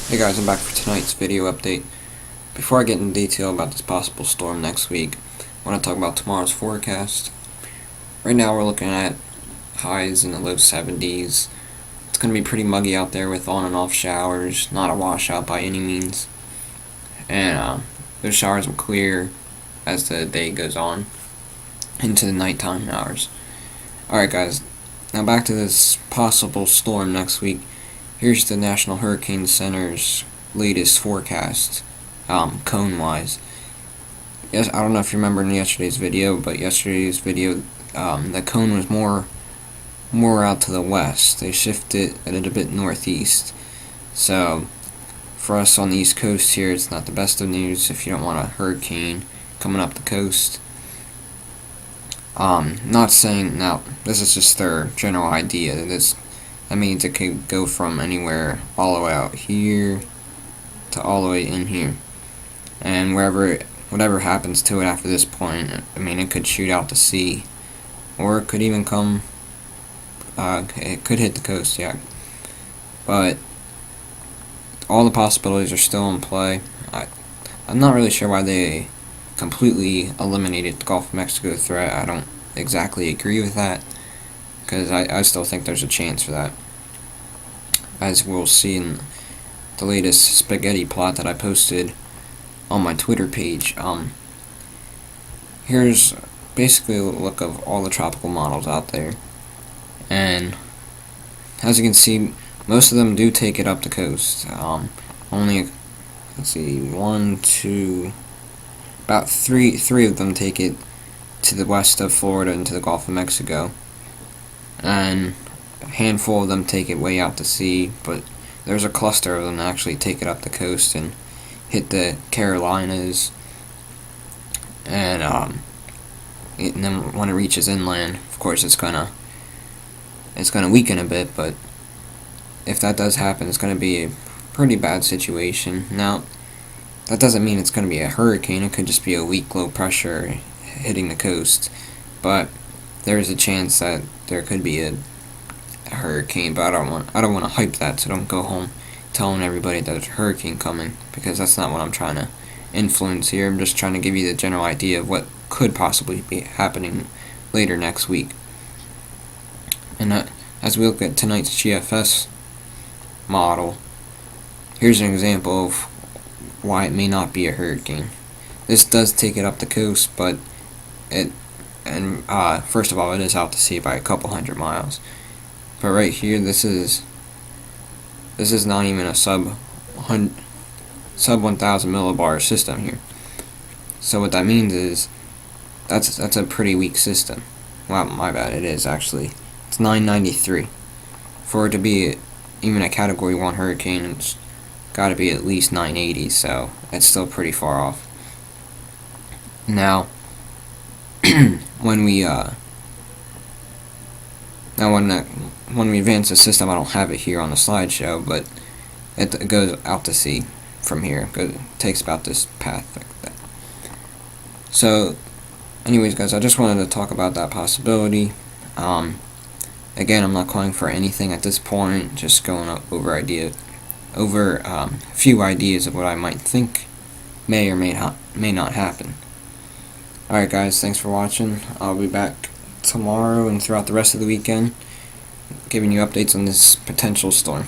Hey guys, I'm back for tonight's video update. Before I get into detail about this possible storm next week, I want to talk about tomorrow's forecast. Right now we're looking at highs in the low 70s. It's going to be pretty muggy out there with on and off showers, not a washout by any means. And those showers will clear as the day goes on into the nighttime hours. Alright guys, now back to this possible storm next week. Here's the National Hurricane Center's latest forecast, cone-wise. Yes, I don't know if you remember in yesterday's video, but the cone was more out to the west. They shifted it a bit northeast. So, for us on the East Coast here, it's not the best of news if you don't want a hurricane coming up the coast. Not saying, now, this is just their general idea. That means it could go from anywhere all the way out here to all the way in here. And whatever happens to it after this point, I mean, it could shoot out to sea. Or it could even come, it could hit the coast, yeah. But all the possibilities are still in play. I'm not really sure why they completely eliminated the Gulf of Mexico threat. I don't exactly agree with that, because I still think there's a chance for that. As we'll see in the latest spaghetti plot that I posted on my Twitter page. Here's basically a look of all the tropical models out there. And as you can see, most of them do take it up the coast. Only, let's see, about three of them take it to the west of Florida into the Gulf of Mexico. And a handful of them take it way out to sea, but there's a cluster of them that actually take it up the coast and hit the Carolinas. And then when it reaches inland, of course it's gonna weaken a bit, but if that does happen, it's gonna be a pretty bad situation. Now, that doesn't mean it's gonna be a hurricane. It could just be a weak low pressure hitting the coast, but there's a chance that there could be a hurricane. But I don't want to hype that, so don't go home telling everybody that there's a hurricane coming, because that's not what I'm trying to influence here. I'm just trying to give you the general idea of what could possibly be happening later next week. And as we look at tonight's GFS model, here's an example of why it may not be a hurricane. This does take it up the coast, but first of all, it is out to sea by a couple hundred miles. But right here, this is not even a sub 1000 millibar system here. So what that means is that's a pretty weak system. Well, my bad, it is actually. It's 993. For it to be even a Category 1 hurricane, it's got to be at least 980, so it's still pretty far off. Now, when we advance the system, I don't have it here on the slideshow, but it goes out to sea from here. It takes about this path like that. So, anyways, guys, I just wanted to talk about that possibility. Again, I'm not calling for anything at this point. Just going over a few ideas of what I might think may or may not happen. Alright guys, thanks for watching. I'll be back tomorrow and throughout the rest of the weekend giving you updates on this potential storm.